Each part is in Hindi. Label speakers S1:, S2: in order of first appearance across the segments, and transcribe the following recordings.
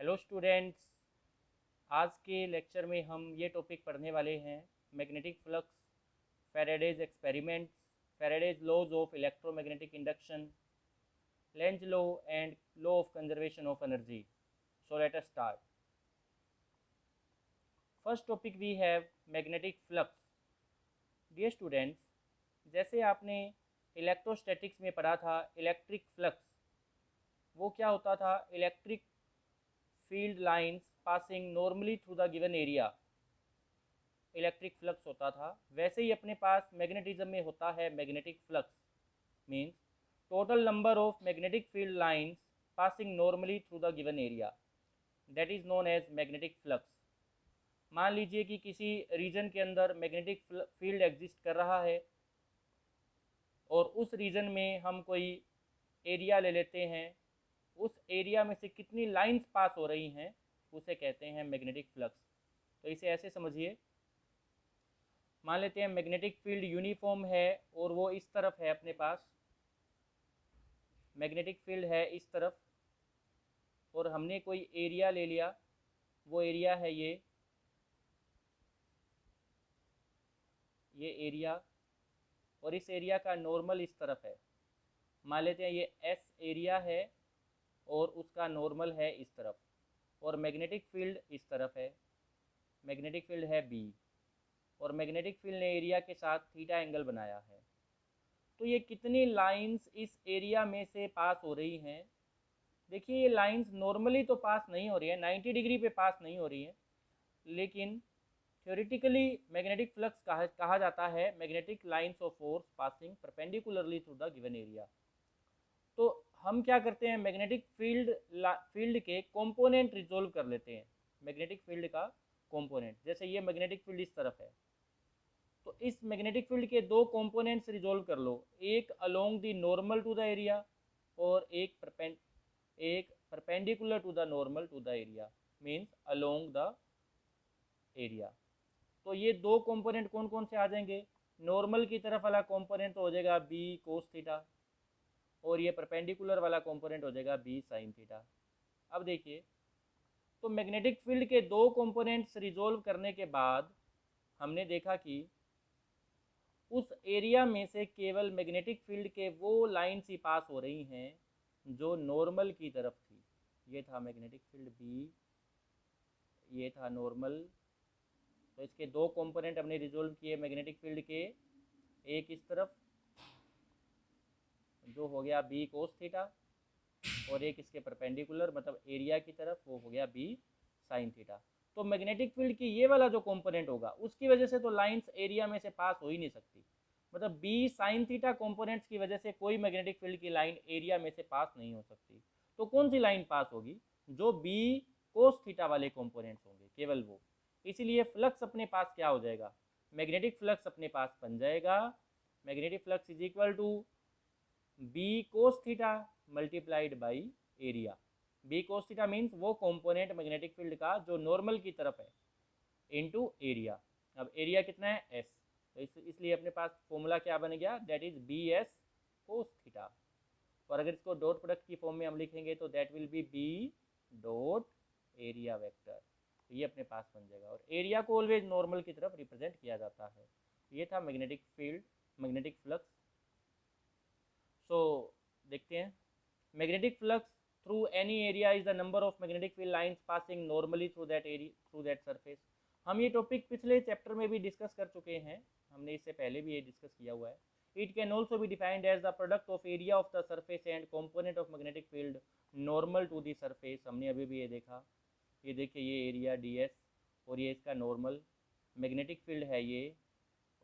S1: हेलो स्टूडेंट्स, आज के लेक्चर में हम ये टॉपिक पढ़ने वाले हैं magnetic flux, Faraday's experiments, Faraday's laws of electromagnetic induction, Lenz law and law of conservation of energy. So let us start. First topic we have magnetic flux. Dear students, जैसे आपने इलेक्ट्रोस्टैटिक्स में पढ़ा था इलेक्ट्रिक फ्लक्स, वो क्या होता था? Electric field lines passing normally through the given area, electric flux होता था. वैसे ही अपने पास मैग्नेटिज्म में होता है magnetic flux. Means total number of magnetic field lines passing normally through the given area, that is known as magnetic flux. मान लीजिए कि किसी रीजन के अंदर मैग्नेटिक फील्ड एग्जिस्ट कर रहा है और उस रीजन में हम कोई एरिया ले लेते हैं. उस एरिया में से कितनी लाइंस पास हो रही हैं उसे कहते हैं मैग्नेटिक फ्लक्स. तो इसे ऐसे समझिए, मान लेते हैं मैग्नेटिक फील्ड यूनिफॉर्म है और वो इस तरफ है. अपने पास मैग्नेटिक फील्ड है इस तरफ और हमने कोई एरिया ले लिया. वो एरिया है ये एरिया, और इस एरिया का नॉर्मल इस तरफ है. मान लेते हैं ये एस एरिया है और उसका नॉर्मल है इस तरफ, और मैग्नेटिक फील्ड इस तरफ है. मैग्नेटिक फील्ड है बी और मैग्नेटिक फील्ड ने एरिया के साथ थीटा एंगल बनाया है. तो ये कितनी लाइंस इस एरिया में से पास हो रही हैं? देखिए, ये लाइंस नॉर्मली तो पास नहीं हो रही है, 90 डिग्री पे पास नहीं हो रही है, लेकिन थ्योरेटिकली मैग्नेटिक फ्लक्स कहा जाता है magnetic lines of force passing perpendicularly through the given area. तो हम क्या करते हैं, मैग्नेटिक फील्ड के कंपोनेंट रिजोल्व कर लेते हैं. मैग्नेटिक फील्ड का कंपोनेंट, जैसे ये मैग्नेटिक फील्ड इस तरफ है, तो इस मैग्नेटिक फील्ड के दो कंपोनेंट्स रिजोल्व कर लो. एक along the normal to the area और एक perpendicular to the normal to the area, means along the area. तो ये दो कंपोनेंट कौन कौन से आ जाएंगे? नॉर्मल की तरफ वाला कंपोनेंट तो हो जाएगा बी कोस थीटा, और ये परपेंडिकुलर वाला कंपोनेंट हो जाएगा बी साइन थीटा. अब देखिए, तो मैग्नेटिक फील्ड के दो कंपोनेंट्स रिजोल्व करने के बाद हमने देखा कि उस एरिया में से केवल मैग्नेटिक फील्ड के वो लाइन्स ही पास हो रही हैं जो नॉर्मल की तरफ थी. ये था मैग्नेटिक फील्ड बी, ये था नॉर्मल. तो इसके दो कंपोनेंट हमने रिजोल्व किए मैग्नेटिक फील्ड के, एक इस तरफ जो हो गया बी कोस थीटा, और एक इसके परपेंडिकुलर मतलब एरिया की तरफ वो हो गया बी साइन थीटा. तो मैग्नेटिक फील्ड की ये वाला जो कंपोनेंट होगा उसकी वजह से तो लाइंस एरिया में से पास हो ही नहीं सकती. मतलब बी साइन थीटा कंपोनेंट्स की वजह से कोई मैग्नेटिक फील्ड की लाइन एरिया में से पास नहीं हो सकती. तो कौन सी लाइन पास होगी? जो बी कोस थीटा वाले कंपोनेंट्स होंगे, केवल वो. इसीलिए फ्लक्स अपने पास क्या हो जाएगा? मैग्नेटिक फ्लक्स अपने पास बन जाएगा magnetic flux is equal to B cos theta multiplied by area. B cos theta means वो कंपोनेंट मैग्नेटिक फील्ड का जो नॉर्मल की तरफ है, इनटू एरिया. अब एरिया कितना है? एस. तो इसलिए अपने पास फॉर्मूला क्या बन गया? That is B S cos theta. और अगर इसको डॉट प्रोडक्ट की फॉर्म में हम लिखेंगे तो that will be B dot area vector. तो ये अपने पास बन जाएगा, और एरिया को ऑलवेज नॉर्मल की तरफ रिप्रेजेंट किया जाता है. ये था मैग्नेटिक फील्ड, मैग्नेटिक फ्लक्स. सो देखते हैं, magnetic flux through any area is the number of magnetic field lines passing normally through that area, through that surface. हम ये टॉपिक पिछले चैप्टर में भी डिस्कस कर चुके हैं, हमने इससे पहले भी ये डिस्कस किया हुआ है. It can also be defined as the product of area of the surface and component of magnetic field normal to the surface. हमने अभी भी ये देखा. ये देखिए, ये एरिया डी एस और ये इसका नॉर्मल. मैग्नेटिक फील्ड है ये.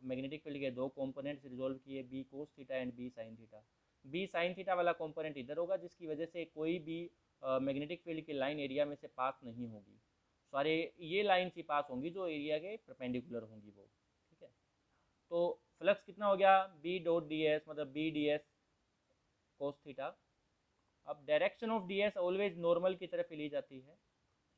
S1: मैग्नेटिक फील्ड के दो कॉम्पोनेंट्स रिजोल्व किए, B cos theta and B sine theta. B sine theta वाला कंपोनेंट इधर होगा, जिसकी वजह से कोई भी मैग्नेटिक फील्ड की लाइन एरिया में से पास नहीं होगी. सारे ये लाइन्स ही पास होंगी जो एरिया के परपेंडिकुलर होंगी वो. ठीक है. तो फ्लक्स कितना हो गया? बी डॉट डी एस मतलब B D S cos theta. अब direction of D S always normal की तरफ ही ली जाती है.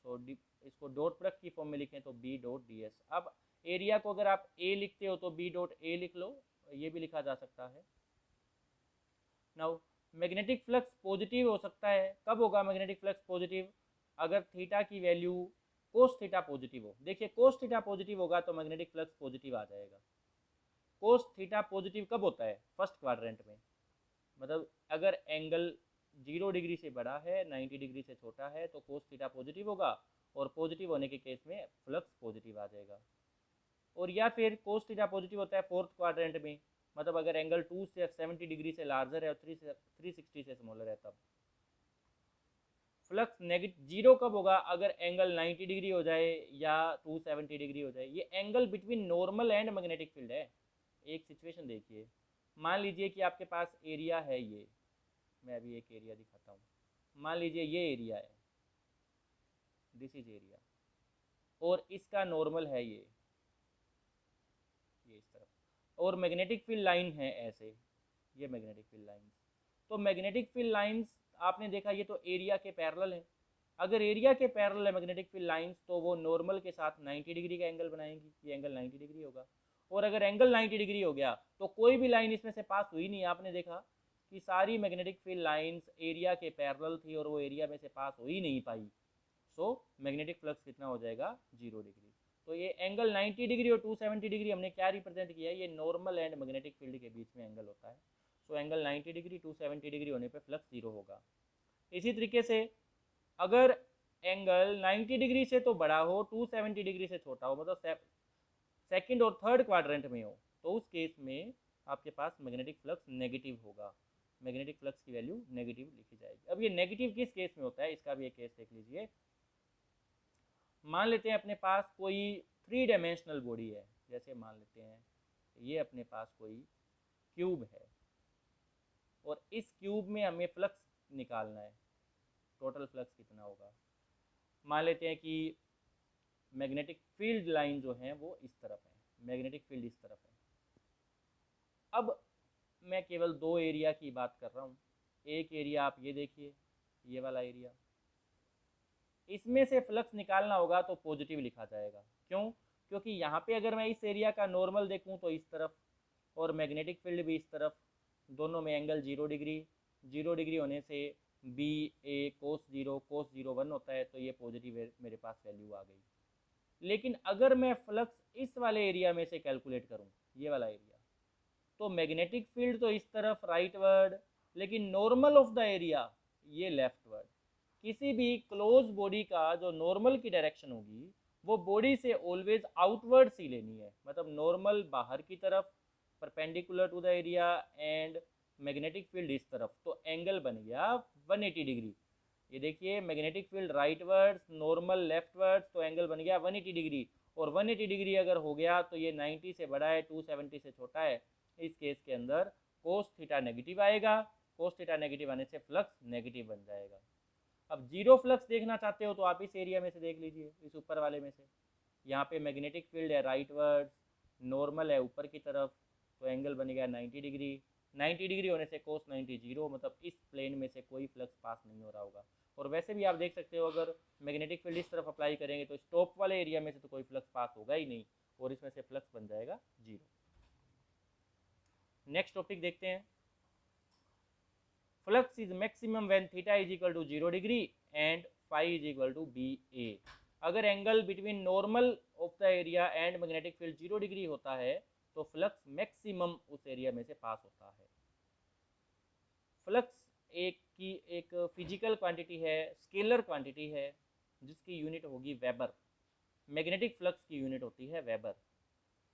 S1: तो इसको डॉट प्रोडक्ट की फॉर्म में लिखें तो बी डॉट डी एस. अब एरिया को अगर आप ए लिखते हो तो बी डॉट ए लिख लो, ये भी लिखा जा सकता है. नाउ मैग्नेटिक फ्लक्स पॉजिटिव हो सकता है. कब होगा मैग्नेटिक फ्लक्स पॉजिटिव? अगर थीटा की वैल्यू कोस थीटा पॉजिटिव हो, देखिए कोस थीटा पॉजिटिव होगा तो मैग्नेटिक फ्लक्स पॉजिटिव आ जाएगा। कोस थीटा पॉजिटिव कब होता है? फर्स्ट क्वाड्रेंट में, मतलब अगर एंगल 0 डिग्री से बड़ा है 90 डिग्री से छोटा है तो कोस थीटा पॉजिटिव होगा, और पॉजिटिव होने के केस में फ्लक्स पॉजिटिव आ जाएगा। और या फिर कोस थीटा पॉजिटिव होता है फोर्थ क्वाड्रेंट में, मतलब अगर एंगल 2 से 70 डिग्री से लार्जर है और 360 से स्मॉलर है तब। फ्लक्स नेगेटिव जीरो कब होगा? अगर एंगल 90 डिग्री हो जाए या 270 डिग्री हो जाए। ये angle between normal and magnetic field है। एक सिचुएशन देखिए, मान लीजिए कि आपके पास एरिया है ये, मैं अभी एक एरिया दिखाता हूँ। मान लीजिए ये एरिया है, दिस इज एरिया, और इसका नॉर्मल है ये इस तरफ, और मैग्नेटिक फील्ड लाइन है ऐसे, ये मैग्नेटिक फील्ड लाइंस। तो मैग्नेटिक फील्ड लाइंस आपने देखा ये तो एरिया के पैरेलल है। अगर एरिया के पैरेलल है मैग्नेटिक फील्ड लाइंस तो वो नॉर्मल के साथ 90 डिग्री का एंगल बनाएंगी, ये एंगल 90 डिग्री होगा। और अगर एंगल 90 डिग्री हो गया तो कोई भी लाइन इसमें से पास हुई नहीं। आपने देखा कि सारी मैग्नेटिक फील्ड लाइंस एरिया के पैरेलल थी और वो एरिया में से पास हो ही नहीं पाई। सो मैग्नेटिक फ्लक्स कितना हो जाएगा? 0 डिग्री। तो ये एंगल 90 डिग्री और 270 डिग्री हमने क्या रिप्रेजेंट किया है? ये नॉर्मल एंड मैग्नेटिक फील्ड के बीच में एंगल होता है। सो एंगल 90 डिग्री 270 डिग्री होने पे फ्लक्स 0 होगा। इसी तरीके से अगर एंगल 90 डिग्री से तो बड़ा हो 270 डिग्री से छोटा हो, मतलब सेकंड और थर्ड क्वाड्रेंट में हो, तो उस केस में आपके पास मैग्नेटिक फ्लक्स नेगेटिव होगा। मैग्नेटिक फ्लक्स की वैल्यू नेगेटिव लिखी जाएगी। अब ये नेगेटिव किस केस में होता है इसका भी एक केस देख लीजिए। मान लेते हैं अपने पास कोई 3 डायमेंशनल बॉडी है, जैसे मान लेते हैं ये अपने पास कोई क्यूब है, और इस क्यूब में हमें फ्लक्स निकालना है, टोटल फ्लक्स कितना होगा। मान लेते हैं कि मैग्नेटिक फील्ड लाइन जो है वो इस तरफ है, मैग्नेटिक फील्ड इस तरफ है। अब मैं केवल 2 एरिया की बात कर रहा हूँ। एक एरिया आप ये देखिए, ये वाला एरिया, इसमें से फ्लक्स निकालना होगा तो पॉजिटिव लिखा जाएगा। क्यों? क्योंकि यहाँ पे अगर मैं इस एरिया का नॉर्मल देखूँ तो इस तरफ, और मैग्नेटिक फील्ड भी इस तरफ, दोनों में एंगल 0 डिग्री, 0 डिग्री होने से बी ए कोस 0 1 होता है, तो ये पॉजिटिव मेरे पास वैल्यू आ गई। लेकिन अगर मैं फ्लक्स इस वाले एरिया में से कैलकुलेट करूँ, ये वाला एरिया, तो मैग्नेटिक फील्ड तो इस तरफ राइट वर्ड, लेकिन नॉर्मल ऑफ द एरिया ये लेफ्ट वर्ड। किसी भी क्लोज बॉडी का जो नॉर्मल की डायरेक्शन होगी वो बॉडी से ऑलवेज आउटवर्ड सी लेनी है, मतलब नॉर्मल बाहर की तरफ perpendicular to the area and magnetic field इस तरफ, तो एंगल बन गया 180 डिग्री। ये देखिए magnetic field right words, normal left words, तो एंगल बन गया 180 डिग्री। और 180 डिग्री अगर हो गया तो ये 90 से बड़ा है 270 से छोटा है, इस केस के अंदर कोस थीटा नेगेटिव आएगा। कोस थीटा नेगेटिव आने से फ्लक्स नेगेटिव बन जाएगा। अब जीरो फ्लक्स देखना चाहते हो तो आप इस एरिया में से देख लीजिए, इस ऊपर वाले में से। यहाँ पे मैग्नेटिक फील्ड है राइट वर्ड्स, नॉर्मल है ऊपर की तरफ, तो एंगल बन गया 90 डिग्री। 90 डिग्री होने से कोस 90 जीरो, मतलब इस प्लेन में से कोई फ्लक्स पास नहीं हो रहा होगा। और वैसे भी आप देख सकते हो अगर मैग्नेटिक फील्ड इस तरफ अप्लाई करेंगे तो स्टॉप वाले एरिया में से तो कोई फ्लक्स पास होगा ही नहीं, और इसमें से फ्लक्स बन जाएगा 0। नेक्स्ट टॉपिक देखते हैं। Flux is maximum when theta is equal to 0 degree and phi is equal to B A. अगर angle between normal of the area and magnetic field 0 degree होता है तो फ्लक्स मैक्सिमम उस एरिया में से पास होता है। फ्लक्स एक फिजिकल क्वांटिटी है, स्केलर क्वांटिटी है, जिसकी यूनिट होगी वेबर। मैग्नेटिक फ्लक्स की यूनिट होती है वेबर।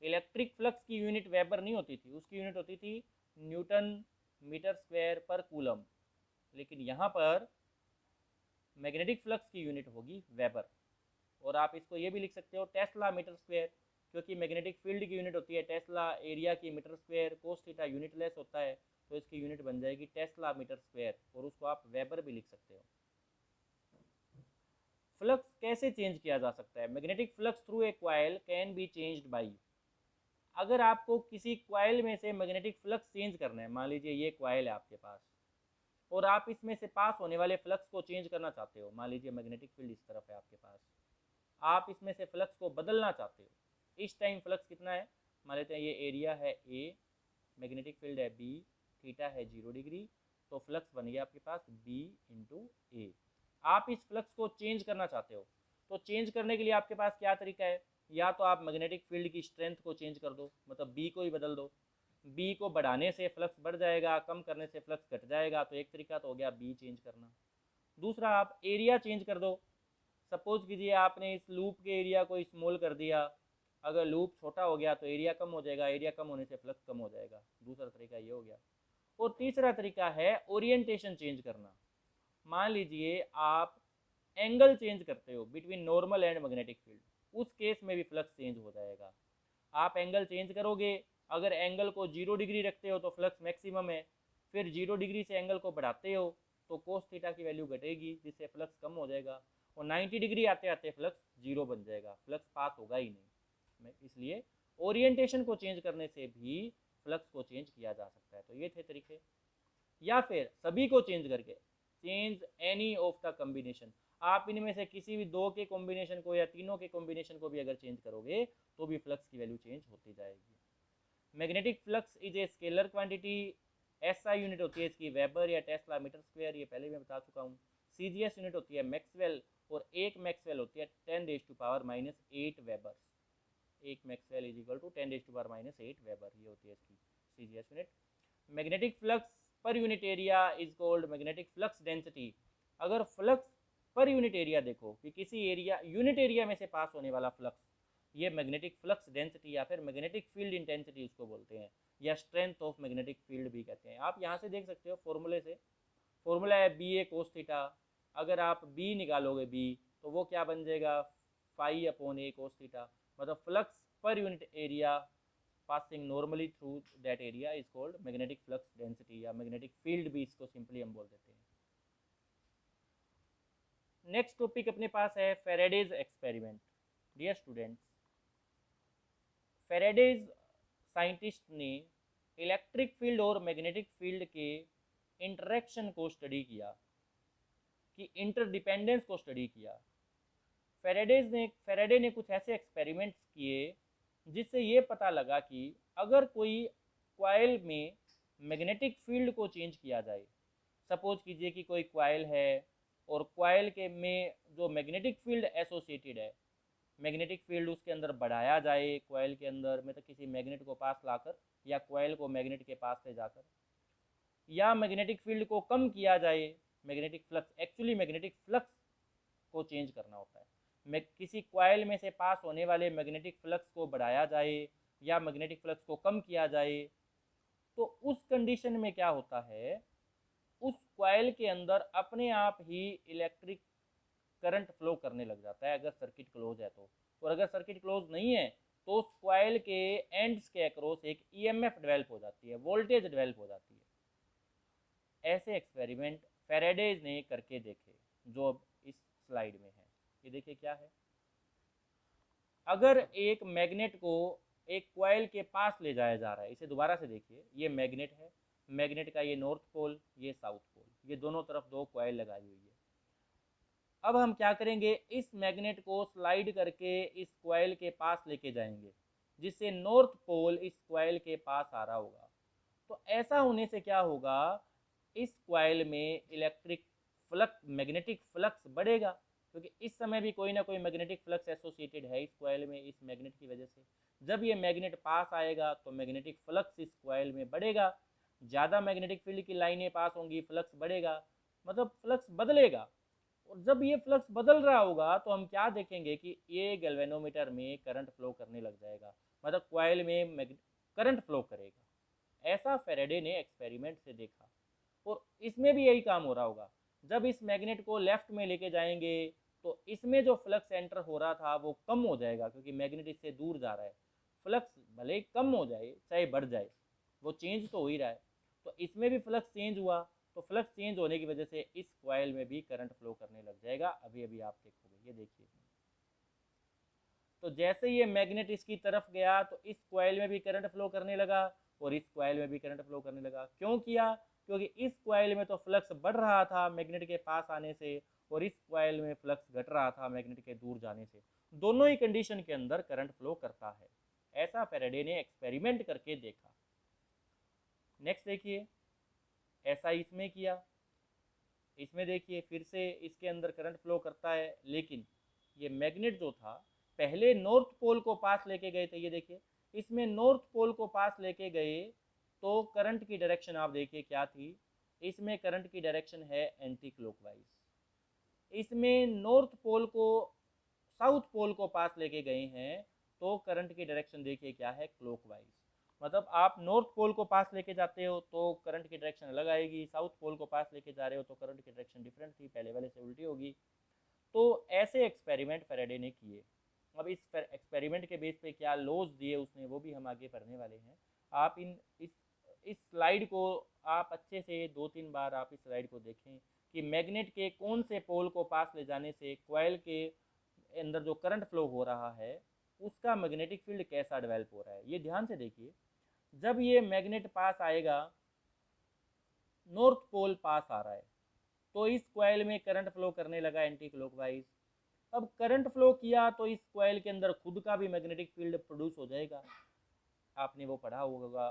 S1: इलेक्ट्रिक फ्लक्स की यूनिट वेबर नहीं होती थी, उसकी यूनिट होती थी न्यूटन मीटर स्क्वायर पर कूलम। लेकिन यहाँ पर मैग्नेटिक फ्लक्स की यूनिट होगी वेबर। और आप इसको ये भी लिख सकते हो टेस्ला मीटर स्क्वायर, क्योंकि मैग्नेटिक फील्ड की यूनिट होती है टेस्ला, एरिया की metre square, cos theta unitless होता है, तो इसकी यूनिट बन जाएगी टेस्ला मीटर स्क्वायर, और उसको आप वेबर भी लिख सकते हो। फ्लक्स कैसे चेंज किया जा सकता है? Magnetic flux through a coil can be changed by. अगर आपको किसी कॉइल में से मैग्नेटिक फ्लक्स चेंज करना है, मान लीजिए ये कॉइल है आपके पास, और आप इसमें से पास होने वाले फ्लक्स को चेंज करना चाहते हो, मान लीजिए मैग्नेटिक फील्ड इस तरफ है आपके पास, आप इसमें से फ्लक्स को बदलना चाहते हो। इस टाइम फ्लक्स कितना है? मान लेते हैं ये एरिया है ए, मैग्नेटिक फील्ड है बी, थीटा है 0 डिग्री, तो फ्लक्स बन गया आपके पास बी इंटू ए। आप इस फ्लक्स को चेंज करना चाहते हो, तो चेंज करने के लिए आपके पास क्या तरीका है, या तो आप मैग्नेटिक फील्ड की स्ट्रेंथ को चेंज कर दो, मतलब बी को ही बदल दो। बी को बढ़ाने से फ्लक्स बढ़ जाएगा, कम करने से फ्लक्स घट जाएगा, तो एक तरीका तो हो गया बी चेंज करना। दूसरा आप एरिया चेंज कर दो। सपोज कीजिए आपने इस लूप के एरिया को स्मॉल कर दिया, अगर लूप छोटा हो गया तो एरिया कम हो जाएगा, एरिया कम होने से फ्लक्स कम हो जाएगा। दूसरा तरीका ये हो गया। और तीसरा तरीका है ओरिएंटेशन चेंज करना। मान लीजिए आप एंगल चेंज करते हो between normal and magnetic field, उस केस में भी फ्लक्स चेंज हो जाएगा। आप एंगल चेंज करोगे, अगर एंगल को 0 डिग्री रखते हो तो फ्लक्स मैक्सिमम है, फिर 0 डिग्री से एंगल को बढ़ाते हो तो कोस थीटा की वैल्यू घटेगी, जिससे फ्लक्स कम हो जाएगा, और 90 डिग्री आते आते फ्लक्स 0 बन जाएगा, फ्लक्स पास होगा ही नहीं। इसलिए ओरिएंटेशन को चेंज करने से भी फ्लक्स को चेंज किया जा सकता है। तो ये थे तरीके। या फिर सभी को चेंज करके, change any of the combination, आप इनमें से किसी भी दो के कॉम्बिनेशन को या तीनों के कॉम्बिनेशन को भी अगर चेंज करोगे तो भी फ्लक्स की वैल्यू चेंज होती जाएगी। Magnetic flux is a scalar quantity. SI unit होती है इसकी वेबर या टेस्ला मीटर स्क्वायर, ये पहले मैं बता चुका हूँ। सीजीएस यूनिट होती है मैक्सवेल, और एक मैक्सवेल होती है 10⁻⁻8 वेबर। एक maxwell is equal to 10⁻⁻8 weber, ये होती है इसकी CGS unit. Magnetic flux per unit area is called magnetic flux density. अगर फ्लक्स पर यूनिट एरिया देखो कि किसी एरिया यूनिट एरिया में से पास होने वाला फ्लक्स, ये मैग्नेटिक फ्लक्स डेंसिटी या फिर मैग्नेटिक फील्ड इंटेंसिटी इसको बोलते हैं, या स्ट्रेंथ ऑफ मैग्नेटिक फील्ड भी कहते हैं। आप यहाँ से देख सकते हो फॉर्मूले से, फॉर्मूला है बी ए कोस थीटा। अगर आप बी निकालोगे बी, तो वो क्या बन जाएगा, φ/a कोस थीटा। मतलब flux per unit area passing normally through that area is called magnetic flux density, या magnetic field भी इसको सिंपली हम बोल देते हैं। नेक्स्ट टॉपिक अपने पास है Faraday's experiment. Dear students, Faraday's scientist ने इलेक्ट्रिक फील्ड और मैग्नेटिक फील्ड के इंटरेक्शन को स्टडी किया, कि इंटरडिपेंडेंस को स्टडी किया। फेराडे ने कुछ ऐसे एक्सपेरिमेंट्स किए जिससे ये पता लगा कि अगर कोई कॉइल में मैग्नेटिक फील्ड को चेंज किया जाए, सपोज कीजिए कि कोई कॉइल है और कॉइल के में जो मैग्नेटिक फील्ड एसोसिएटेड है, मैग्नेटिक फील्ड उसके अंदर बढ़ाया जाए, कॉइल के अंदर मतलब किसी मैग्नेट को पास लाकर या कॉइल को मैग्नेट के पास ले जाकर, या मैग्नेटिक फील्ड को कम किया जाए, magnetic flux, actually magnetic flux को चेंज करना होता है। किसी कॉइल में से पास होने वाले मैग्नेटिक फ्लक्स को बढ़ाया जाए या मैग्नेटिक फ्लक्स को कम किया जाए, तो उस कंडीशन में क्या होता है, उस कॉइल के अंदर अपने आप ही इलेक्ट्रिक करंट फ्लो करने लग जाता है, अगर सर्किट क्लोज है तो। और अगर सर्किट क्लोज नहीं है तो उस कॉइल के एंड्स के अक्रॉस एक ईएमएफ डेवलप हो जाती है, वोल्टेज डेवलप हो जाती है। ऐसे एक्सपेरिमेंट फेराडेज ने करके देखे, जो अब इस स्लाइड में है। ये देखिए क्या है, अगर एक मैग्नेट को एक कॉइल के पास ले जाया जा रहा है, इसे दोबारा से देखिए, ये मैग्नेट है, मैग्नेट का ये नॉर्थ पोल, ये साउथ पोल, ये दोनों तरफ दो कॉइल लगाई हुई है। अब हम क्या करेंगे, इस मैग्नेट को स्लाइड करके इस कॉइल के पास लेके जाएंगे, जिससे नॉर्थ पोल इस कॉइल के पास आ रहा होगा। तो ऐसा होने से क्या होगा, इस कॉइल में इलेक्ट्रिक फ्लक्स, मैग्नेटिक फ्लक्स बढ़ेगा, क्योंकि इस समय भी कोई ना कोई मैग्नेटिक फ्लक्स एसोसिएटेड है इस कॉइल में, इस मैग्नेट की वजह से। जब ये मैग्नेट पास आएगा तो मैग्नेटिक फ्लक्स इस कॉइल में बढ़ेगा, ज़्यादा मैग्नेटिक फील्ड की लाइनें पास होंगी, फ्लक्स बढ़ेगा, मतलब फ्लक्स बदलेगा। और जब ये फ्लक्स बदल रहा होगा तो हम क्या देखेंगे कि ये गैल्वेनोमीटर में करंट फ्लो करने लग जाएगा, मतलब कॉइल में करंट फ्लो करेगा। ऐसा फेराडे ने एक्सपेरिमेंट से देखा, और इसमें भी यही काम हो रहा होगा। जब इस मैग्नेट को लेफ्ट में लेके जाएंगे तो इसमें जो फ्लक्स एंटर हो रहा था वो कम हो जाएगा, क्योंकि मैग्नेट इससे दूर जा रहा है। फ्लक्स भले कम हो जाए चाहे बढ़ जाए, वो चेंज तो हो ही रहा है। तो इसमें भी फ्लक्स चेंज हुआ, तो फ्लक्स चेंज होने की वजह से इस कॉइल में भी करंट फ्लो करने लग जाएगा। अभी अभी आप देखोगे, ये देखिए। तो जैसे ये मैग्नेट इसकी तरफ गया तो इस कॉइल में भी करंट फ्लो करने लगा, और इस कॉइल में भी करंट फ्लो करने लगा। क्यों किया, क्योंकि इस कॉइल में तो फ्लक्स बढ़ रहा था मैग्नेट के पास आने से, और इस कॉइल में फ्लक्स घट रहा था मैग्नेट के दूर जाने से। दोनों ही कंडीशन के अंदर करंट फ्लो करता है। ऐसा फेराडे ने एक्सपेरिमेंट करके देखा। नेक्स्ट देखिए, ऐसा इसमें किया। इसमें देखिए फिर से इसके अंदर करंट फ्लो करता है, लेकिन ये मैग्नेट जो था पहले नॉर्थ पोल को पास लेके गए थे, ये देखिए इसमें नॉर्थ पोल को पास लेके गए तो करंट की डायरेक्शन आप देखिए क्या थी, इसमें करंट की डायरेक्शन है एंटी क्लॉकवाइज। इसमें नॉर्थ पोल को साउथ पोल को पास लेके गए हैं तो करंट की डायरेक्शन देखिए क्या है, क्लॉकवाइज। मतलब आप नॉर्थ पोल को पास लेके जाते हो तो करंट की डायरेक्शन अलग आएगी, साउथ पोल को पास लेके जा रहे हो तो करंट की डायरेक्शन डिफरेंट थी, पहले वाले से उल्टी होगी। तो ऐसे एक्सपेरिमेंट फैराडे ने किए। अब इस एक्सपेरिमेंट के बेस पे क्या लॉज दिए उसने, वो भी हम आगे पढ़ने वाले हैं। आप इस स्लाइड को आप अच्छे से 2-3 बार आप इस स्लाइड को देखें कि मैग्नेट के कौन से पोल को पास ले जाने से कॉइल के अंदर जो करंट फ्लो हो रहा है उसका मैग्नेटिक फील्ड कैसा डेवलप हो रहा है। ये ध्यान से देखिए, जब ये मैग्नेट पास आएगा, नॉर्थ पोल पास आ रहा है, तो इस कॉइल में करंट फ्लो करने लगा एंटी क्लॉकवाइज। अब करंट फ्लो किया तो इस कॉइल के अंदर खुद का भी मैग्नेटिक फील्ड प्रोड्यूस हो जाएगा। आपने वो पढ़ा होगा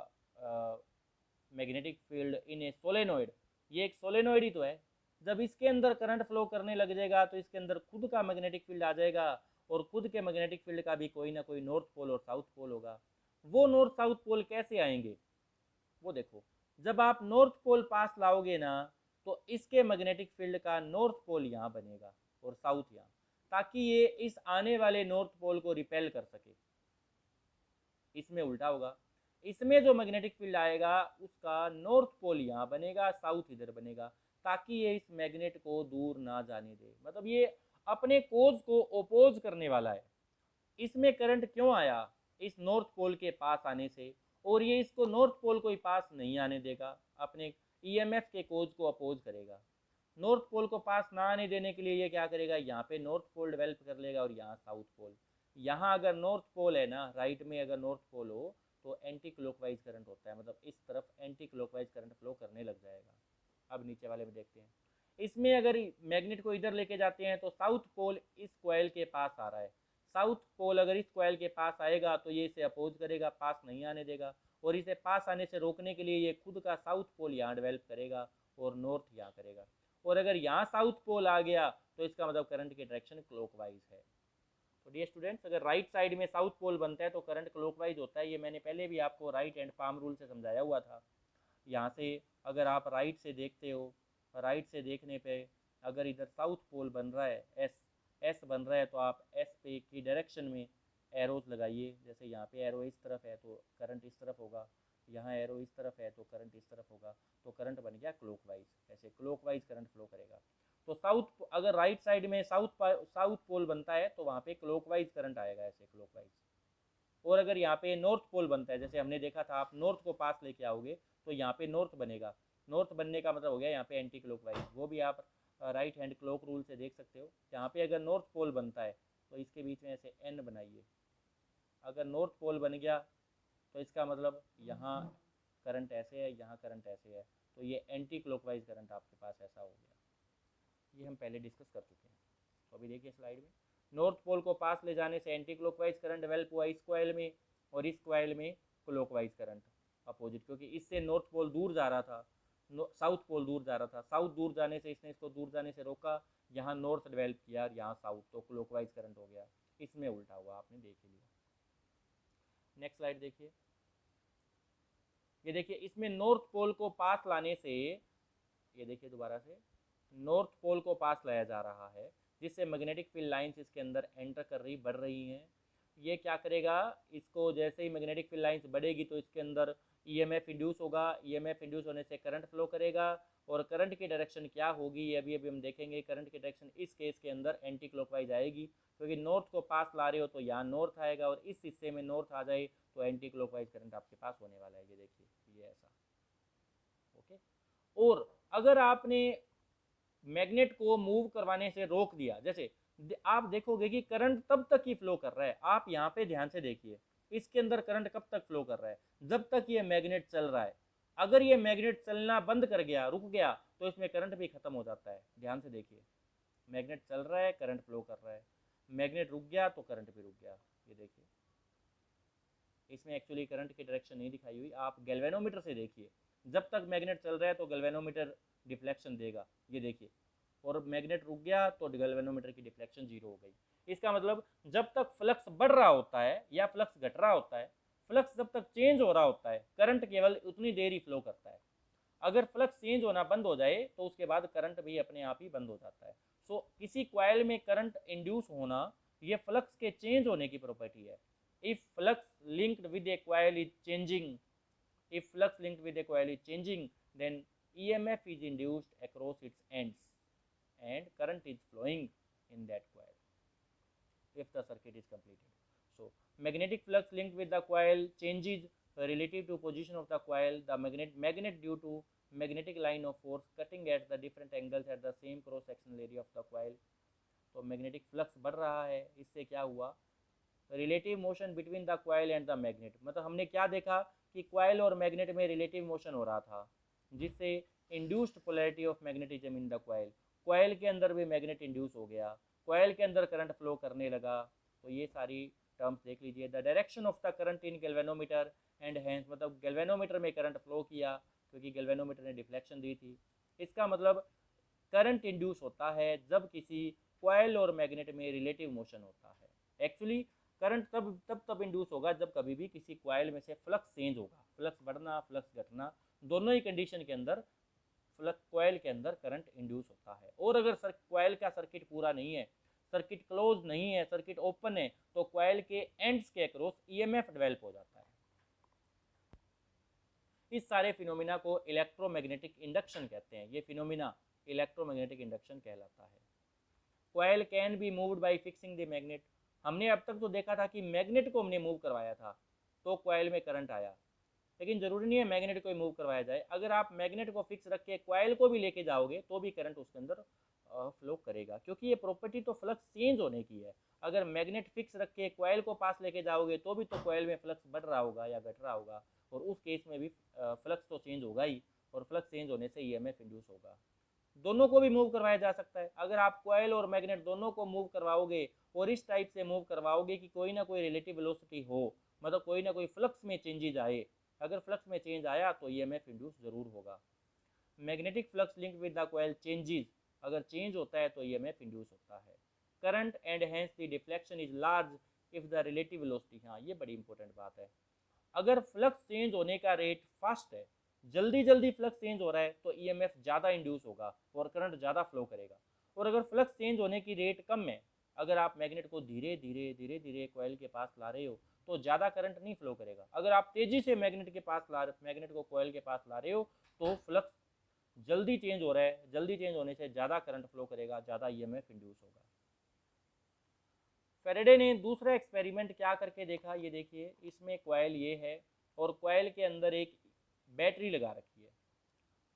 S1: मैग्नेटिक फील्ड इन ए सोलेनोइड, ये एक सोलेनोइड ही तो है। जब इसके अंदर करंट फ्लो करने लग जाएगा तो इसके अंदर खुद का मैग्नेटिक फील्ड आ जाएगा, और खुद के मैग्नेटिक फील्ड का भी कोई ना कोई नॉर्थ पोल और साउथ पोल होगा। वो नॉर्थ साउथ पोल कैसे आएंगे, वो देखो, जब आप नॉर्थ पोल पास लाओगे ना तो इसके मैग्नेटिक फील्ड का नॉर्थ पोल यहाँ बनेगा और साउथ यहाँ, ताकि ये इस आने वाले नॉर्थ पोल को रिपेल कर सके। इसमें उल्टा होगा, इसमें जो मैग्नेटिक फील्ड आएगा उसका नॉर्थ पोल यहाँ बनेगा, साउथ इधर बनेगा, ताकि ये इस मैग्नेट को दूर ना जाने दे। मतलब ये अपने कोज को ओपोज करने वाला है। इसमें करंट क्यों आया, इस नॉर्थ पोल के पास आने से, और ये इसको नॉर्थ पोल को ही पास नहीं आने देगा, अपने ईएमएफ के कोज को अपोज करेगा। नॉर्थ पोल को पास ना आने देने के लिए ये क्या करेगा, यहाँ पे नॉर्थ पोल डेवलप कर लेगा और यहाँ साउथ पोल। यहाँ अगर नॉर्थ पोल है ना, राइट में अगर नॉर्थ पोल हो तो एंटी क्लॉकवाइज करंट होता है, मतलब इस तरफ एंटी क्लॉकवाइज करंट फ्लो करने लग जाएगा। अब नीचे वाले में देखते हैं, इसमें अगर मैग्नेट को इधर लेके जाते हैं तो साउथ पोल इस कॉइल के पास आ रहा है, साउथ पोल अगर इस कॉइल के पास आएगा तो ये इसे अपोज करेगा, पास नहीं आने देगा, और इसे पास आने से रोकने के लिए ये खुद का साउथ पोल यहाँ डेवलप करेगा और नॉर्थ यहाँ करेगा। और अगर यहाँ साउथ पोल आ गया तो इसका मतलब करंट की डायरेक्शन क्लॉकवाइज है। तो डियर स्टूडेंट्स, अगर राइट साइड में साउथ पोल बनता है तो करंट क्लॉकवाइज होता है। ये मैंने पहले भी आपको राइट एंड पाम रूल से समझाया हुआ था। यहाँ से अगर आप राइट से देखते हो, राइट से देखने पे अगर इधर साउथ पोल बन रहा है, एस बन रहा है, तो आप एस पे की डायरेक्शन में एरोज लगाइए। जैसे यहाँ पे एरो इस तरफ है तो करंट इस तरफ होगा, यहाँ एरो इस तरफ है तो करंट इस तरफ होगा, तो करंट बन गया क्लॉकवाइज। ऐसे क्लॉकवाइज करंट फ्लो करेगा। तो साउथ, अगर राइट साइड में साउथ पोल बनता है तो वहाँ पे क्लॉकवाइज करंट आएगा, ऐसे क्लॉकवाइज। और अगर यहाँ पे नॉर्थ पोल बनता है, जैसे हमने देखा था, आप नॉर्थ को पास लेके आओगे तो यहाँ पे नॉर्थ बनेगा। नॉर्थ बनने का मतलब हो गया यहाँ पे एंटी क्लॉकवाइज। वो भी आप राइट हैंड क्लॉक रूल से देख सकते हो। यहाँ पे अगर नॉर्थ पोल बनता है तो इसके बीच में ऐसे एन बनाइए। अगर नॉर्थ पोल बन गया तो इसका मतलब यहाँ करंट ऐसे है, यहाँ करंट ऐसे है, तो ये एंटी क्लॉकवाइज करंट आपके पास ऐसा हो गया। ये हम पहले डिस्कस कर चुके हैं। तो अभी देखिए स्लाइड में, नॉर्थ पोल को पास ले जाने से एंटी क्लॉकवाइज करंट डेवलप हुआ इस कॉइल में, और इस कॉइल में क्लॉकवाइज करंट अपोजिट, क्योंकि इससे नॉर्थ पोल दूर जा रहा था, साउथ पोल दूर जा रहा था। साउथ दूर जाने से इसने इसको दूर जाने से रोका, यहाँ नॉर्थ डेवलप किया, यहाँ साउथ, तो क्लॉकवाइज करंट हो गया। इसमें उल्टा हुआ, आपने देख लिया। नेक्स्ट स्लाइड देखिए, ये देखिए इसमें नॉर्थ पोल को पास लाने से, ये देखिए दोबारा से, नॉर्थ पोल को पास लाया जा रहा है जिससे मैग्नेटिक फील्ड लाइंस इसके अंदर एंटर कर रही, बढ़ रही हैं। ये क्या करेगा, इसको जैसे ही मैग्नेटिक फील्ड लाइंस बढ़ेगी तो इसके अंदर ईएमएफ इंड्यूस होगा, ईएमएफ इंड्यूस होने से करंट फ्लो करेगा, और करंट की डायरेक्शन क्या होगी ये अभी अभी हम देखेंगे। करंट की डायरेक्शन इस केस के अंदर एंटी क्लॉकवाइज आएगी, क्योंकि नॉर्थ को पास ला रहे हो तो यहाँ नॉर्थ आएगा, और इस हिस्से में नॉर्थ आ जाए तो एंटी क्लॉकवाइज करंट आपके पास होने वाला है। ये देखिए, ये ऐसा, ओके। और अगर आपने मैग्नेट को मूव करवाने से रोक दिया, जैसे आप देखोगे कि करंट तब तक ही फ्लो कर रहा है। आप यहाँ पे ध्यान से देखिए, इसके अंदर करंट कब तक फ्लो कर रहा है, जब तक ये मैग्नेट चल रहा है। अगर ये मैग्नेट चलना बंद कर गया, रुक गया, तो इसमें करंट भी खत्म हो जाता है। ध्यान से देखिए, मैग्नेट चल रहा है, करंट फ्लो कर रहा है, मैग्नेट रुक गया तो करंट भी रुक गया। ये देखिए, इसमें एक्चुअली करंट की डायरेक्शन नहीं दिखाई हुई, आप गैल्वेनोमीटर से देखिए। जब तक मैग्नेट चल रहा है तो गैल्वेनोमीटर डिफ्लेक्शन देगा, ये देखिए, और मैग्नेट रुक गया तो गैल्वेनोमीटर की डिफ्लेक्शन जीरो हो गई। इसका मतलब जब तक फ्लक्स बढ़ रहा होता है या फ्लक्स घट रहा होता है, फ्लक्स जब तक चेंज हो रहा होता है, करंट केवल उतनी देर ही फ्लो करता है। अगर फ्लक्स चेंज होना बंद हो जाए तो उसके बाद करंट भी अपने आप ही बंद हो जाता है। सो किसी क्वाइल में करंट इंड्यूस होना ये फ्लक्स के चेंज होने की प्रॉपर्टी है। If flux linked with A coil is changing, if flux linked with a coil is changing, then EMF is induced across its ends and current is flowing in that coil if the circuit is completed. So magnetic flux linked with the coil changes relative to position of the coil. The magnet due to magnetic line of force cutting at the different angles at the same cross sectional area of the coil. तो मैग्नेटिक फ्लक्स बढ़ रहा है, इससे क्या हुआ, relative motion between the coil and the magnet, मतलब हमने क्या देखा कि क्वाइल और मैग्नेट में रिलेटिव मोशन हो रहा था, जिससे induced polarity of magnetism in the coil, coil के अंदर भी मैग्नेट इंड्यूस हो गया, क्वाइल के अंदर करंट फ्लो करने लगा। तो ये सारी टर्म्स देख लीजिए। The direction of the current in galvanometer and hence, मतलब गैल्वेनोमीटर में करंट फ्लो किया क्योंकि गैल्वेनोमीटर ने डिफ्लेक्शन दी थी। इसका मतलब करंट इंड्यूस होता है जब किसी क्वाइल और मैग्नेट में रिलेटिव मोशन होता है। एक्चुअली करंट तब इंड्यूस होगा जब कभी भी किसी क्वाइल में से फ्लक्स चेंज होगा, फ्लक्स बढ़ना फ्लक्स घटना, दोनों ही कंडीशन के अंदर फ्लक्स क्वाइल के अंदर करंट इंड्यूस होता है। और अगर क्वाइल का सर्किट पूरा नहीं है, सर्किट क्लोज नहीं है, सर्किट ओपन है, तो क्वाइल के एंड्स के अक्रॉस ईएमएफ डेवलप हो जाता है। इस सारे फिनोमिना को इलेक्ट्रोमैग्नेटिक इंडक्शन कहते हैं। ये फिनोमिना इलेक्ट्रोमैग्नेटिक इंडक्शन कहलाता है। Coil can be moved by fixing the magnet. हमने अब तक तो देखा था कि मैग्नेट को हमने मूव करवाया था तो क्वाइल में करंट आया, लेकिन जरूरी नहीं है मैग्नेट को मूव करवाया जाए। अगर आप मैग्नेट को फिक्स रख के क्वाइल को भी लेके जाओगे तो भी करंट उसके अंदर फ्लो करेगा, क्योंकि ये प्रॉपर्टी तो फ्लक्स चेंज होने की है। अगर मैग्नेट फिक्स रख के क्वाइल को पास लेके जाओगे तो भी तो क्वाइल में फ्लक्स बढ़ रहा होगा या घट रहा होगा, और उस केस में भी फ्लक्स तो चेंज होगा ही, और फ्लक्स चेंज होने से ईएमएफ इंड्यूस होगा। दोनों को भी मूव करवाया जा सकता है। अगर आप कॉइल और मैग्नेट दोनों को मूव करवाओगे और इस टाइप से मूव करवाओगे कि कोई ना कोई रिलेटिव वेलोसिटी हो, मतलब कोई ना कोई फ्लक्स में चेंजेज आए, अगर फ्लक्स में चेंज आया तो ईएमएफ इंड्यूस जरूर होगा। Magnetic flux link with the coil changes, अगर चेंज होता है तो ईएमएफ इंड्यूस होता है। Current and hence the deflection is large if the relative velocity, हाँ ये बड़ी इंपॉर्टेंट बात है, अगर फ्लक्स चेंज होने का रेट फास्ट है, जल्दी जल्दी फ्लक्स चेंज हो रहा है, तो ईएमएफ ज़्यादा इंड्यूस होगा और करंट ज़्यादा फ्लो करेगा। और अगर फ्लक्स चेंज होने की रेट कम है, अगर आप मैग्नेट को धीरे धीरे धीरे धीरे कॉइल के पास ला रहे हो तो ज़्यादा करंट नहीं फ्लो करेगा। अगर आप तेज़ी से मैग्नेट को कॉइल के पास ला रहे हो तो फ्लक्स जल्दी चेंज हो रहा है, जल्दी चेंज होने से ज़्यादा करंट फ्लो करेगा, ज़्यादा ईएमएफ इंड्यूस होगा। फेरेडे ने दूसरा एक्सपेरिमेंट क्या करके देखा, ये देखिए, इसमें कॉइल ये है और कॉइल के अंदर एक बैटरी लगा रखी है,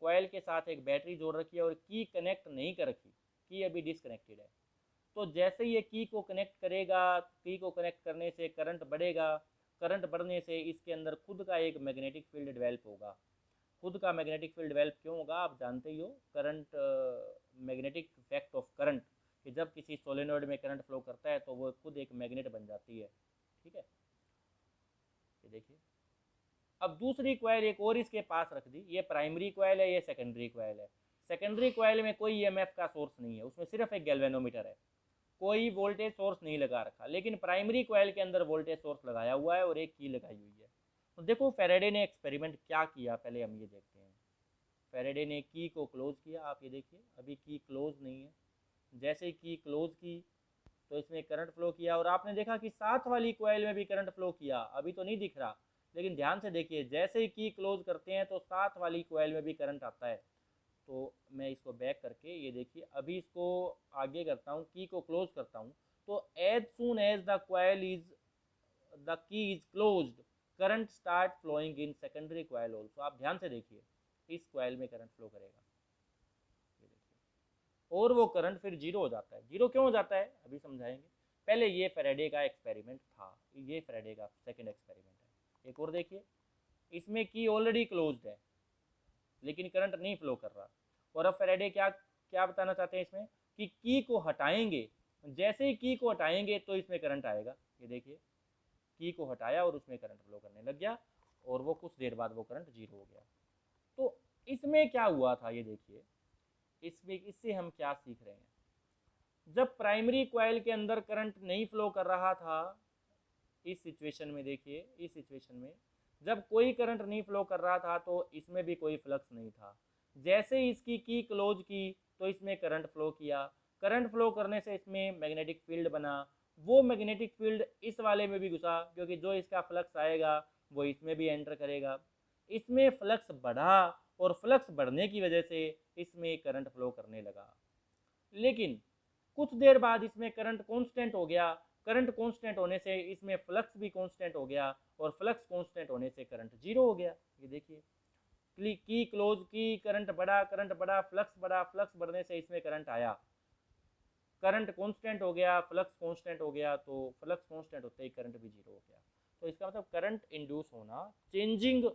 S1: कॉइल के साथ एक बैटरी जोड़ रखी है और की कनेक्ट नहीं कर रखी, की अभी डिसकनेक्टेड है। तो जैसे ये की को कनेक्ट करेगा, की को कनेक्ट करने से करंट बढ़ेगा, करंट बढ़ने से इसके अंदर खुद का एक मैग्नेटिक फील्ड डेवलप होगा। खुद का मैग्नेटिक फील्ड डेवलप क्यों होगा, आप जानते ही हो, current, magnetic effect of current, कि जब किसी सोलेनोइड में करंट फ्लो करता है तो वो खुद एक मैग्नेट बन जाती है। ठीक है, ये देखिए, अब दूसरी कॉइल एक और इसके पास रख दी, ये प्राइमरी कॉइल है, ये सेकेंडरी कॉइल है। सेकेंडरी कॉइल में कोई ईएमएफ का सोर्स नहीं है, उसमें सिर्फ एक गैल्वेनोमीटर है, कोई वोल्टेज सोर्स नहीं लगा रखा, लेकिन प्राइमरी कॉइल के अंदर वोल्टेज सोर्स लगाया हुआ है और एक की लगाई हुई है। तो देखो फेरेडे ने एक्सपेरिमेंट क्या किया, पहले हम ये देखते हैं। फेरेडे ने की को क्लोज किया, आप ये देखिए अभी की क्लोज नहीं है, जैसे ही की क्लोज की तो इसमें करंट फ्लो किया, और आपने देखा कि साथ वाली कॉइल में भी करंट फ्लो किया, अभी तो नहीं दिख रहा, लेकिन ध्यान से देखिए जैसे ही की क्लोज करते हैं तो साथ वाली कॉइल में भी करंट आता है। तो मैं इसको बैक करके ये देखिए अभी इसको आगे करता हूँ, की को क्लोज करता हूँ, तो as soon as the key is closed, current start flowing in secondary coil also. आप ध्यान से देखिए, इस कॉइल में करंट फ्लो करेगा, ये देखिए, और वो करंट फिर जीरो हो जाता है। जीरो क्यों हो जाता है अभी समझाएंगे, पहले ये फेरेडे का एक्सपेरिमेंट था, ये फेरेडे का सेकंड एक्सपेरिमेंट है। एक और देखिए, इसमें की ऑलरेडी क्लोज्ड है लेकिन करंट नहीं फ्लो कर रहा, और अब फेरेडे क्या क्या बताना चाहते हैं इसमें, कि की को हटाएंगे, जैसे ही की को हटाएंगे तो इसमें करंट आएगा। ये देखिए, की को हटाया और उसमें करंट फ्लो करने लग गया, और वो कुछ देर बाद वो करंट जीरो हो गया। तो इसमें क्या हुआ था, ये देखिए, इससे हम क्या सीख रहे हैं? जब प्राइमरी कॉइल के अंदर करंट नहीं फ्लो कर रहा था, इस सिचुएशन में देखिए, इस सिचुएशन में जब कोई करंट नहीं फ्लो कर रहा था तो इसमें भी कोई फ्लक्स नहीं था। जैसे ही इसकी की क्लोज की तो इसमें करंट फ्लो किया, करंट फ्लो करने से इसमें मैग्नेटिक फील्ड बना, वो मैग्नेटिक फील्ड इस वाले में भी घुसा, क्योंकि जो इसका फ्लक्स आएगा वो इसमें भी एंटर करेगा। इसमें फ्लक्स बढ़ा और फ्लक्स बढ़ने की वजह से इसमें करंट फ्लो करने लगा। लेकिन कुछ देर बाद इसमें करंट कांस्टेंट हो गया, करंट कांस्टेंट होने से इसमें फ्लक्स भी कांस्टेंट हो गया, और फ्लक्स कांस्टेंट होने से करंट जीरो हो गया। ये देखिए, की क्लोज की, करंट बढ़ा, करंट बढ़ा, फ्लक्स बढ़ा, फ्लक्स बढ़ने से इसमें करंट आया, करंट कांस्टेंट हो गया, फ्लक्स कांस्टेंट हो गया, तो फ्लक्स कांस्टेंट होते ही करंट भी जीरो हो गया। तो इसका मतलब करंट इंड्यूस होना चेंजिंग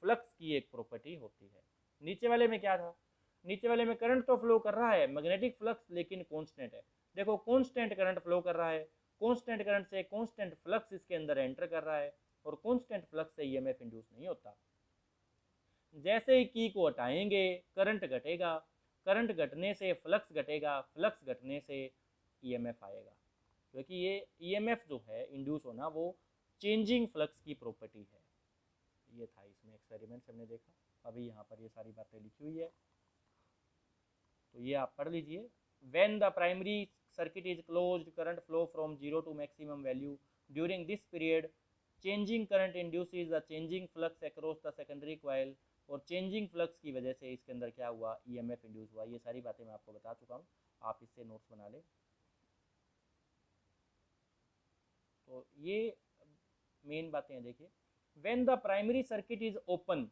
S1: फ्लक्स की एक प्रॉपर्टी होती है। नीचे वाले में क्या था? नीचे वाले में करंट तो फ्लो कर रहा है, मैग्नेटिक फ्लक्स लेकिन कांस्टेंट है। देखो, कांस्टेंट करंट फ्लो कर रहा है, कांस्टेंट करंट से कांस्टेंट फ्लक्स इसके अंदर एंटर कर रहा है, और कांस्टेंट फ्लक्स से ईएमएफ इंड्यूस नहीं होता। जैसे ही की को हटाएंगे करंट घटेगा, करंट घटने से फ्लक्स घटेगा, फ्लक्स घटने से ईएमएफ आएगा, क्योंकि ये ईएमएफ जो है इंड्यूस होना वो चेंजिंग फ्लक्स की प्रॉपर्टी है। ये था इसमें एक्सपेरिमेंट्स हमने देखा। अभी यहाँ पर ये सारी बातें लिखी हुई है, तो ये आप पढ़ लीजिए। When the primary circuit is closed, current flow from zero to maximum value. During this period changing current induces the changing flux across the secondary coil, और चेंजिंग फ्लक्स की वजह से इसके अंदर क्या हुआ? ईएमएफ इंड्यूस हुआ। ये सारी बातें मैं आपको बता चुका हूँ, आप इससे नोट्स बना लें। तो ये मेन बातें हैं। देखिए, when the primary circuit is open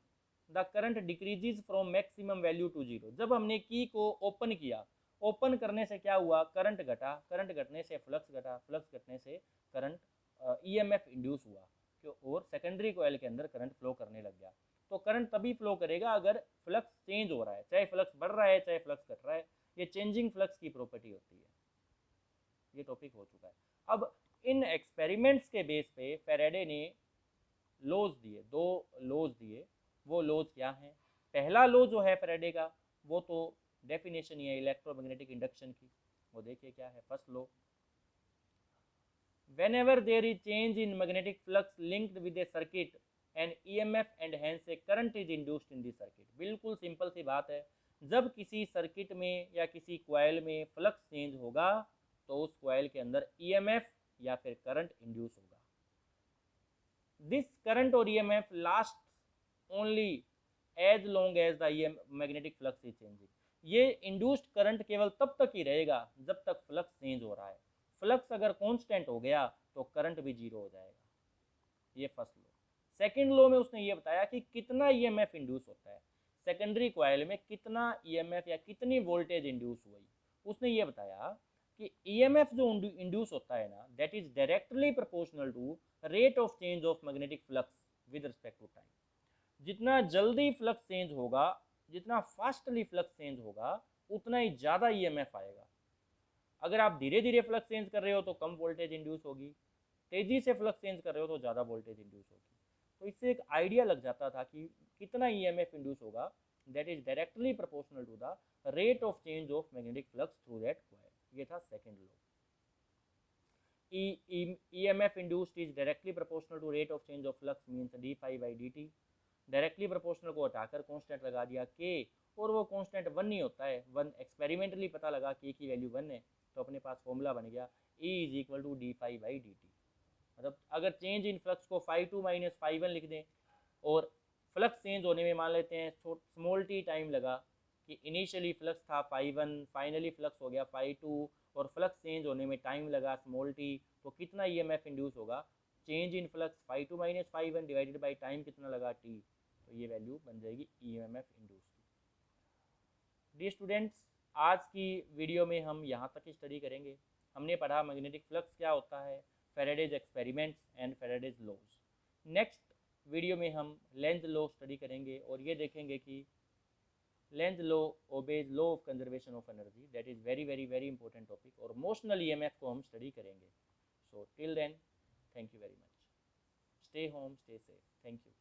S1: the current decreases from maximum value to zero. जब हमने की को ओपन किया, ओपन करने से क्या हुआ? करंट घटा, करंट घटने से फ्लक्स घटा, फ्लक्स घटने से करंट ईएमएफ इंड्यूस हुआ, और सेकेंडरी कॉइल के अंदर करंट फ्लो करने लग गया। तो करंट तभी फ्लो करेगा अगर फ्लक्स चेंज हो रहा है, चाहे फ्लक्स बढ़ रहा है चाहे फ्लक्स घट रहा है। ये चेंजिंग फ्लक्स की प्रॉपर्टी होती है। ये टॉपिक हो चुका है। अब इन एक्सपेरिमेंट्स के बेस पे फैराडे ने लॉज दिए, दो लॉज दिए। वो लॉज क्या हैं? पहला लॉ जो है फैराडे का, वो तो डेफिनेशन ही है इलेक्ट्रोमैग्नेटिक इंडक्शन की। वो देखिए क्या है। First law, whenever there is change in magnetic flux linked with a circuit, an EMF and hence a current is induced in the circuit। बिल्कुल सिंपल सी बात है, जब किसी सर्किट में या किसी कॉइल में फ्लक्स चेंज होगा तो उस कॉइल के अंदर EMF या फिर करंट इंड्यूस होगा। दिस करंट और EMF last only as long as the magnetic flux is changing. ये इंड्यूस्ड करंट केवल तब तक ही रहेगा जब तक फ्लक्स चेंज हो रहा है। फ्लक्स अगर कांस्टेंट हो गया तो करंट भी जीरो हो जाएगा। ये फर्स्ट लॉ। सेकंड लॉ में उसने ये बताया कि कितना ईएमएफ इंड्यूस होता है, सेकेंडरी कॉइल में कितना ईएमएफ या कितनी वोल्टेज इंड्यूस हुई। उसने ये बताया कि ईएमएफ जो इंड्यूस होता है ना, that is directly proportional to rate of change of magnetic flux with respect to time. जितना जल्दी फ्लक्स चेंज होगा, जितना फास्टली फ्लक्स चेंज होगा, उतना ही ज़्यादा ईएमएफ आएगा। अगर आप धीरे धीरे फ्लक्स चेंज कर रहे हो तो कम वोल्टेज इंड्यूस होगी, तेज़ी से फ्लक्स चेंज कर रहे हो तो ज़्यादा वोल्टेज इंड्यूस होगी। तो इससे एक आइडिया लग जाता था कि कितना ईएमएफ इंड्यूस होगा, that is directly proportional to the rate of change of magnetic flux through that coil. ये था second law. EMF induced is directly proportional to rate of change of flux means d phi by dt। Directly proportional को हटाकर कांस्टेंट लगा दिया k, और वो कांस्टेंट 1 नहीं होता है, 1 एक्सपेरिमेंटली पता लगा k की वैल्यू 1 है, तो अपने पास फॉर्मूला बन गया E is equal to D phi by D T. मतलब अगर चेंज इन फ्लक्स को φ2 माइनस φ1 लिख दें, और फ्लक्स चेंज होने में मान लेते हैं स्मॉल टी टाइम लगा, कि इनिशियली फ्लक्स था φ1, फाइनली फ्लक्स हो गया φ2, और फ्लक्स चेंज होने में टाइम लगा स्मॉल टी, तो कितना ईएमएफ इंड्यूस होगा? Change in flux φ2 minus φ1 divided by time कितना लगा t, तो ये वैल्यू बन जाएगी ईएमएफ इंड्यूस की। डी स्टूडेंट्स, आज की वीडियो में हम यहाँ तक ही स्टडी करेंगे। हमने पढ़ा मैग्नेटिक फ्लक्स क्या होता है, Faraday's experiments and Faraday's laws. Next video में हम लेंज लॉ स्टडी करेंगे, और ये देखेंगे कि Lenz law obeys law of conservation of energy. That is very very very important topic, और मोशनल ईएमएफ को हम स्टडी करेंगे। So till then, thank you very much. Stay home, stay safe. Thank you.